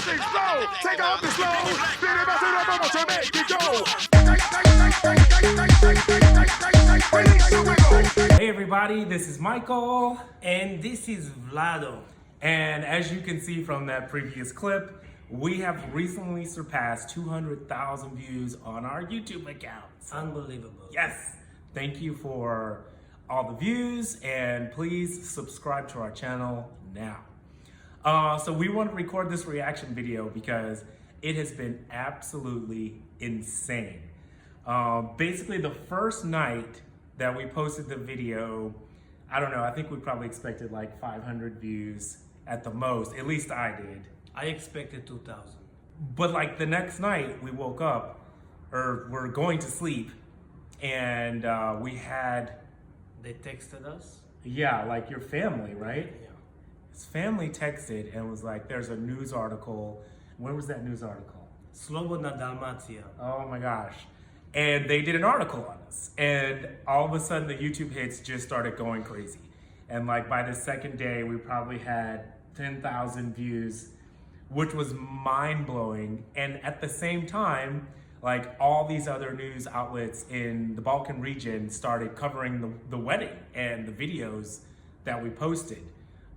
things flow. Take off the slow. Spin it back to the bubble to make it go. Release the wiggle. Hey everybody, this is Michael. And this is Vlado. And as you can see from that previous clip, we have recently surpassed 200,000 views on our YouTube accounts. Unbelievable. Yes. Thank you for all the views, and please subscribe to our channel now. So we want to record this reaction video because it has been absolutely insane. Basically the first night that we posted the video, I don't know, I think we probably expected like 500 views at the most. At least I did. I expected 2,000. But like the next night we woke up, or we're going to sleep, and we had... They texted us? Yeah, like your family, right? Yeah. His family texted and was like, there's a news article. When was that news article? Slobodna Dalmacija. Oh my gosh. And they did an article on us. And all of a sudden the YouTube hits just started going crazy. And like by the second day, we probably had 10,000 views, which was mind blowing. And at the same time, like all these other news outlets in the Balkan region started covering the wedding and the videos that we posted.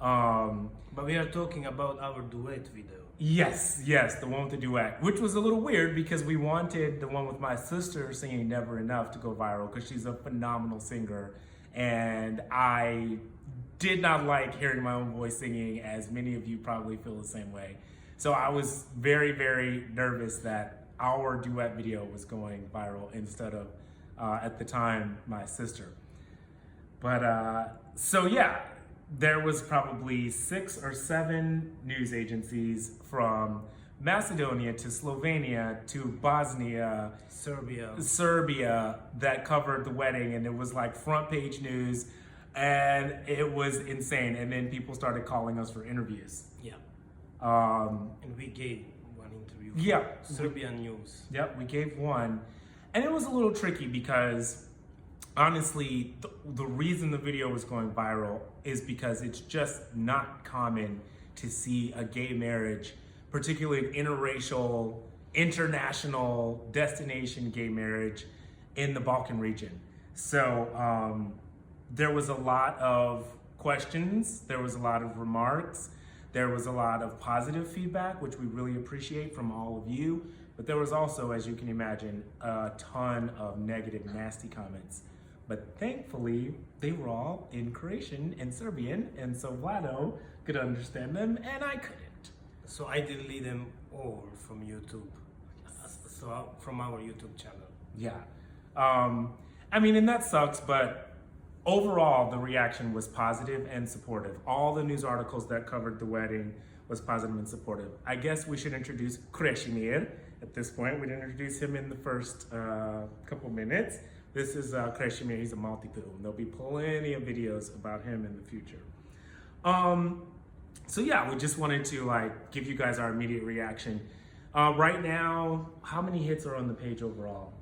But we are talking about our duet video. Yes, the one with the duet, which was a little weird because we wanted the one with my sister singing Never Enough to go viral because she's a phenomenal singer. And I did not like hearing my own voice singing, as many of you probably feel the same way. So I was very, very nervous that our duet video was going viral instead of, at the time, my sister. But, so yeah, there was probably 6 or 7 news agencies from Macedonia to Slovenia to Bosnia, Serbia that covered the wedding, and it was like front page news, and it was insane. And then people started calling us for interviews. Yeah. And we gave one interview. Yeah. Serbian news. Yep, we gave one. And it was a little tricky because honestly, the reason the video was going viral is because it's just not common to see a gay marriage, particularly an interracial, international destination gay marriage in the Balkan region. So there was a lot of questions, there was a lot of remarks, there was a lot of positive feedback, which we really appreciate from all of you. But there was also, as you can imagine, a ton of negative, nasty comments. But thankfully, they were all in Croatian and Serbian, and so Vlado could understand them, and I couldn't. So I deleted them all from YouTube. So from our YouTube channel. Yeah. I mean, and that sucks, but overall, the reaction was positive and supportive. All the news articles that covered the wedding was positive and supportive. I guess we should introduce Kresimir at this point. We didn't introduce him in the first couple minutes. This is Kresimir. He's a multi-poo. There'll be plenty of videos about him in the future. So yeah, we just wanted to like give you guys our immediate reaction. Right now, how many hits are on the page overall?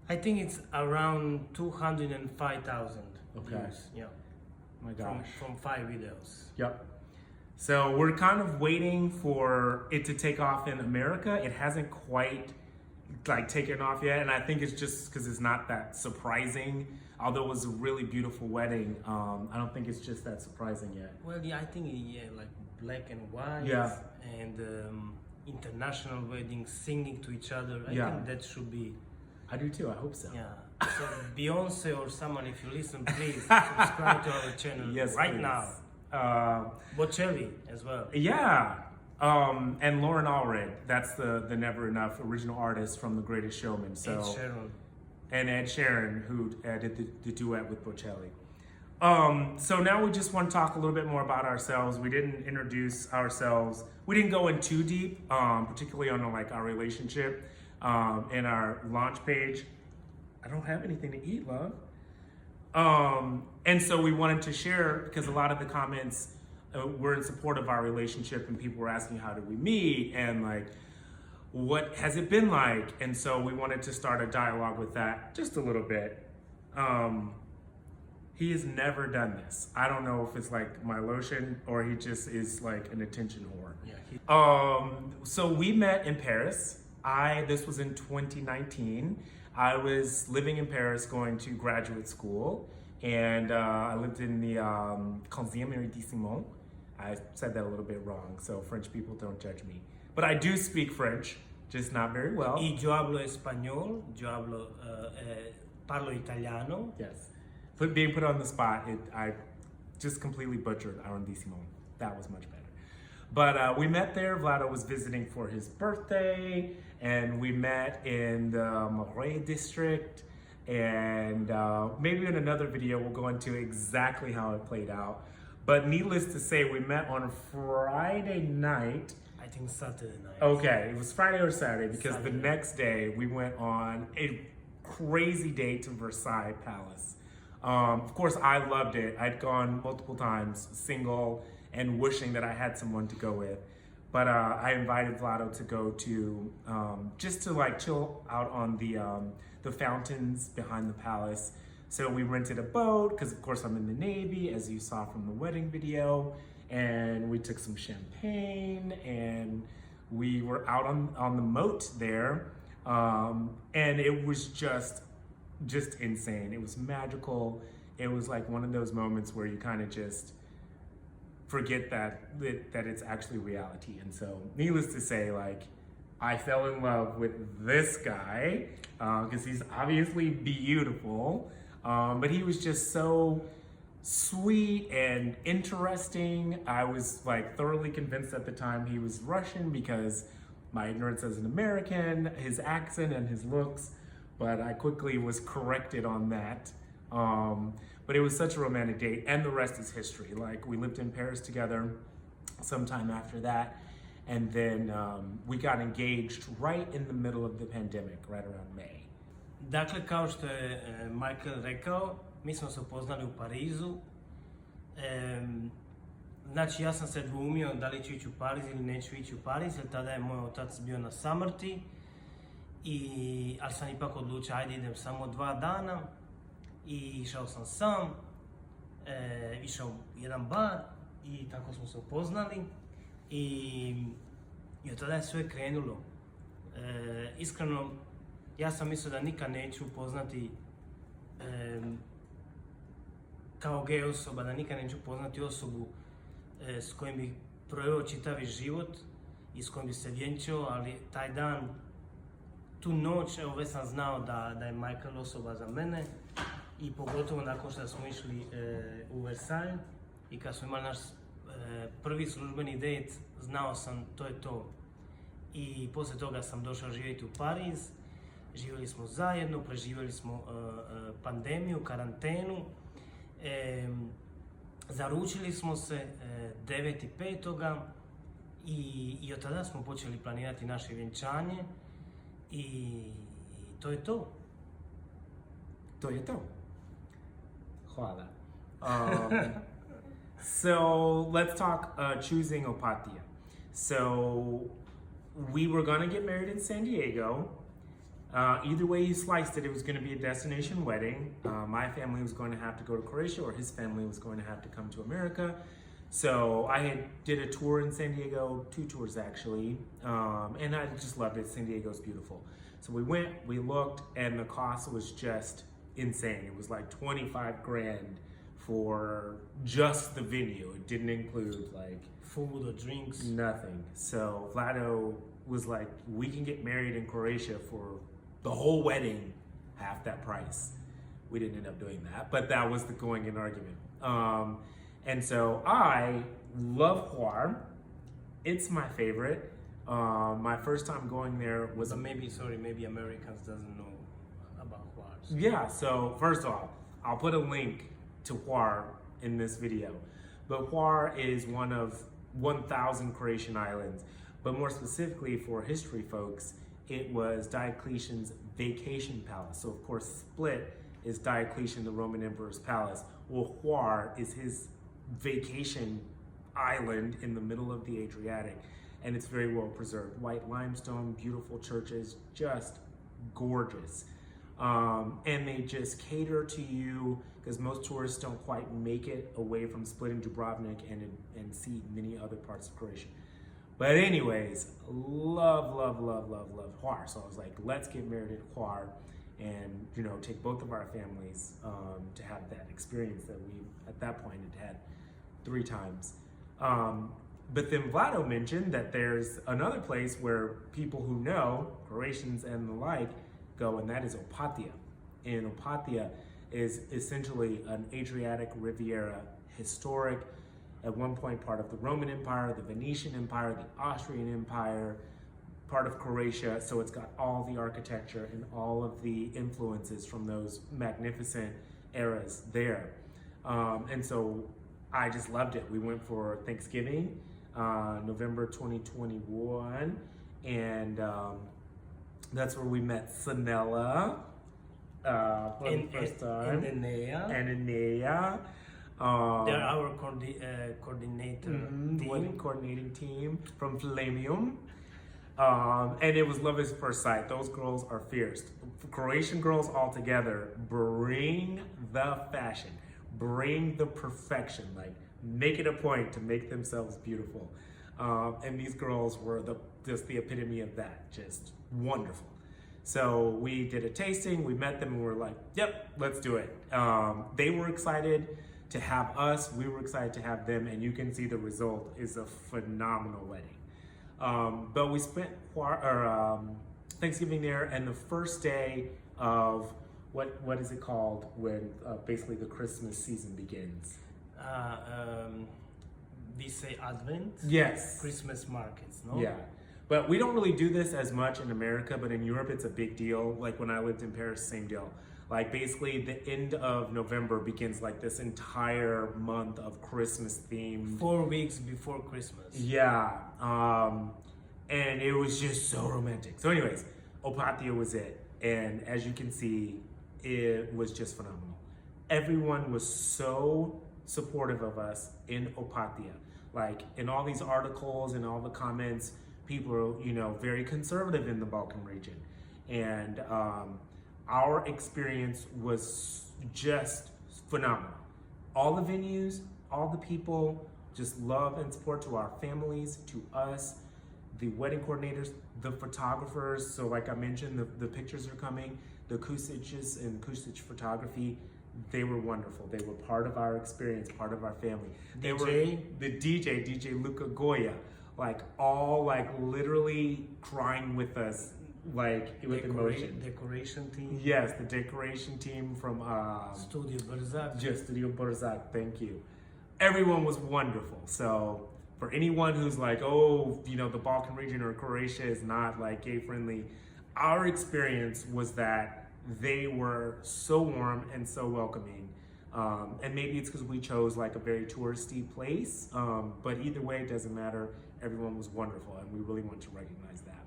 I think it's around 205,000 Okay. views. Yeah. Oh my gosh. From 5 videos. Yep. So we're kind of waiting for it to take off in America. It hasn't quite like taken off yet, and I think it's just because it's not that surprising. Although it was a really beautiful wedding, I don't think it's just that surprising yet. Well, yeah, I think like black and white. Yeah. And international weddings, singing to each other. I think that should be. I do too. I hope so. Yeah. So Beyonce or someone, if you listen, please subscribe to our channel right please. now. Bocelli as well. Yeah. And Lauren Allred, that's the Never Enough original artist from The Greatest Showman. So, Ed Sheeran. And Ed Sheeran, who did the duet with Bocelli. So now we just want to talk a little bit more about ourselves. We didn't introduce ourselves. We didn't go in too deep, particularly on like our relationship in our launch page. I don't have anything to eat, love. And so we wanted to share because a lot of the comments were in support of our relationship, and people were asking how did we meet and like what has it been like, and so we wanted to start a dialogue with that just a little bit. He has never done this. I don't know if it's like my lotion or he just is like an attention whore. Yeah. So we met in Paris. This was in 2019. I was living in Paris going to graduate school, and I lived in the Kresimir arrondissement. I said that a little bit wrong, so French people don't judge me. But I do speak French, just not very well. Y yo hablo español, parlo italiano. Yes. Being put on the spot, I just completely butchered arrondissement. That was much better. But we met there. Vlado was visiting for his birthday, and we met in the Marais district. And maybe in another video, we'll go into exactly how it played out. But needless to say, we met on a Friday night. I think Saturday night. Okay, it was Friday or Saturday because Saturday. the next day we went on a crazy date to Versailles Palace. Of course, I loved it. I'd gone multiple times, single, and wishing that I had someone to go with. But I invited Vlado to go to, just to like chill out on the fountains behind the palace. So we rented a boat, because of course I'm in the Navy, as you saw from the wedding video. And we took some champagne, and we were out on the moat there. And it was just insane. It was magical. It was like one of those moments where you kind of just forget that it's actually reality. And so needless to say, like, I fell in love with this guy because he's obviously beautiful, but he was just so sweet and interesting. I was like thoroughly convinced at the time he was Russian because my ignorance as an American, his accent and his looks, but I quickly was corrected on that. But it was such a romantic date, and the rest is history. Like, we lived in Paris together sometime after that, and then we got engaged right in the middle of the pandemic, right around May. Dakle, kao što je Michael rekao, mi smo se upoznali u Parizu. Znači, ja sam se dvoumio da li ću ići u Pariz ili neću ići u Pariz, jer tada je moj otac bio na samrti. Ali sam ipak odlučio, ajde idem samo 2 dana. I išao sam sam, išao u jedan bar i tako smo se upoznali. I od tada je sve krenulo. Iskreno, ja sam mislio da nikad neću upoznati kao gej osoba, da nikad neću upoznati osobu s kojim bih proveo čitavi život i s kojim bi se vjenčao, ali taj dan, tu noć, evo već sam znao da je Michael osoba za mene. I pogotovo nakon što smo išli u Versailles i kad smo imali naš prvi službeni date, znao sam to je to. I poslije toga sam došao živjeti u Pariz, živjeli smo zajedno, preživjeli smo pandemiju, karantenu, zaručili smo se 9.5. I od tada smo počeli planirati naše vjenčanje i to je to. To je to. Hvala. So let's talk choosing Opatija. So we were gonna get married in San Diego. Either way you sliced it, it was gonna be a destination wedding. My family was going to have to go to Croatia, or his family was going to have to come to America. So I did a tour in San Diego, 2 tours actually, and I just loved it. San Diego's beautiful. So we went, we looked, and the cost was just insane. It was like 25 grand for just the venue. It didn't include like Food or drinks. nothing. So Vlado was like, we can get married in Croatia for the whole wedding, half that price. We didn't end up doing that, but that was the going in argument. And so I love Hvar. It's my favorite. My first time going there was But maybe Americans doesn't know about Hvar. Yeah, so first off, I'll put a link to Hvar in this video. But Hvar is one of 1,000 Croatian islands. But more specifically for history folks, it was Diocletian's vacation palace. So of course Split is Diocletian, the Roman emperor's palace. Well, Hvar is his vacation island in the middle of the Adriatic. And it's very well preserved. White limestone, beautiful churches, just gorgeous. And they just cater to you because most tourists don't quite make it away from Split and Dubrovnik and see many other parts of Croatia. But anyways, love Hvar. So I was like, let's get married at Hvar and, you know, take both of our families to have that experience that we, at that point, had 3 times. But then Vlado mentioned that there's another place where people who know, Croatians and the like, go, and that is Opatija. And Opatija is essentially an Adriatic Riviera historic, at one point part of the Roman Empire, the Venetian Empire, the Austrian Empire, part of Croatia. So it's got all the architecture and all of the influences from those magnificent eras there. And so I just loved it. We went for Thanksgiving, November 2021, and that's where we met Sanella for the first time. And Enea. They're our coordinator team. Wedding coordinating team from Flamium. And it was love at first sight. Those girls are fierce. Croatian girls all together bring the fashion, bring the perfection, like make it a point to make themselves beautiful. And these girls were just the epitome of that, just wonderful. So we did a tasting, we met them, and we were like, yep, let's do it. They were excited to have us, we were excited to have them, and you can see the result is a phenomenal wedding. But we spent Thanksgiving there, and the first day of what is it called when basically the Christmas season begins? We say Advent. Yes. Christmas markets, no? Yeah. But we don't really do this as much in America, but in Europe it's a big deal. Like when I lived in Paris, same deal. Like basically the end of November begins like this entire month of Christmas themed. 4 weeks before Christmas. Yeah. And it was just so romantic. So anyways, Opatija was it. And as you can see, it was just phenomenal. Everyone was so supportive of us in Opatija. Like in all these articles and all the comments, people are, you know, very conservative in the Balkan region. And our experience was just phenomenal. All the venues, all the people, just love and support to our families, to us, the wedding coordinators, the photographers. So like I mentioned, the pictures are coming, the Kusiches and Kusic photography, they were wonderful. They were part of our experience, part of our family. They were the DJ Luca Goya, like all like literally crying with us, like with emotion. Decoration team. Yes, the decoration team from Studio Brzak. Yes, Studio Brzak, thank you. Everyone was wonderful. So for anyone who's like, oh, you know, the Balkan region or Croatia is not like gay friendly, our experience was that they were so warm and so welcoming. And maybe it's because we chose like a very touristy place, but either way, it doesn't matter. Everyone was wonderful, and we really want to recognize that.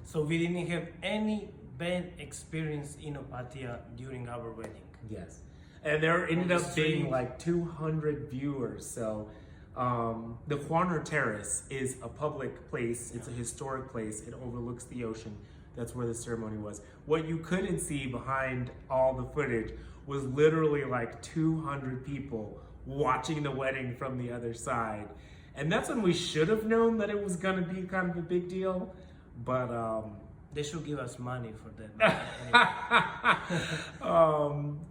So we didn't have any bad experience in Opatija during our wedding. Yes. And there ended up being like 200 viewers. So the Warmann Terrace is a public place. It's a historic place. It overlooks the ocean. That's where the ceremony was. What you couldn't see behind all the footage was literally like 200 people watching the wedding from the other side. And that's when we should have known that it was gonna be kind of a big deal, but they should give us money for that.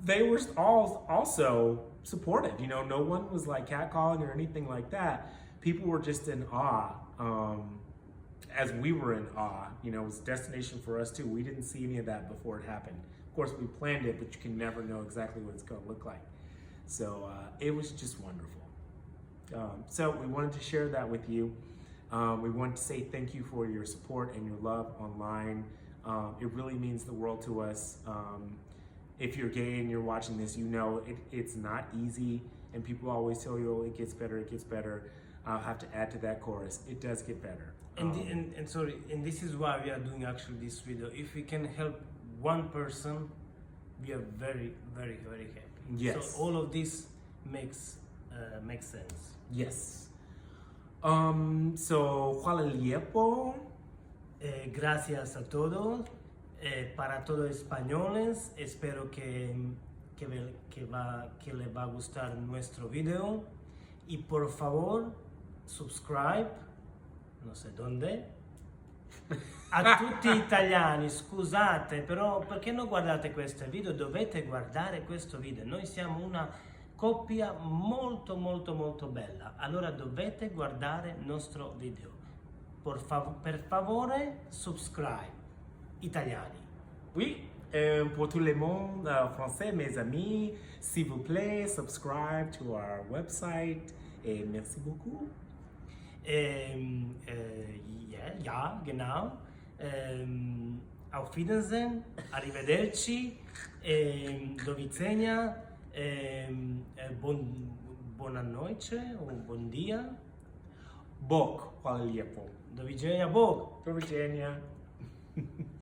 they were all also supportive. You know, no one was like catcalling or anything like that. People were just in awe. As we were in awe, you know, it was a destination for us too. We didn't see any of that before it happened. Of course, we planned it, but you can never know exactly what it's gonna look like. So it was just wonderful. So we wanted to share that with you. We want to say thank you for your support and your love online. It really means the world to us. If you're gay and you're watching this, you know it's not easy, and people always tell you, oh, it gets better, it gets better. I'll have to add to that chorus. It does get better. And sorry, and this is why we are doing actually this video. If we can help one person, we are very, very, very happy. Yes. So all of this makes sense. Yes. So, hvala lijepo. Gracias a todos. Para todos españoles, espero que que le va a gustar nuestro video. Y por favor, subscribe, non so dove. A tutti gli italiani, scusate, però perché non guardate questo video? Dovete guardare questo video. Noi siamo una coppia molto molto molto bella. Allora dovete guardare il nostro video. Per favore, subscribe. Italiani. Oui, pour tout le monde français, mes amis, s'il vous plaît, subscribe to our website et merci beaucoup. Ja, genau. Auf Wiedersehen, arrivederci, do widzenia, buona noche o buon dia. Bog, hvala lijepo. Do widzenia, Bog. Do viđenja.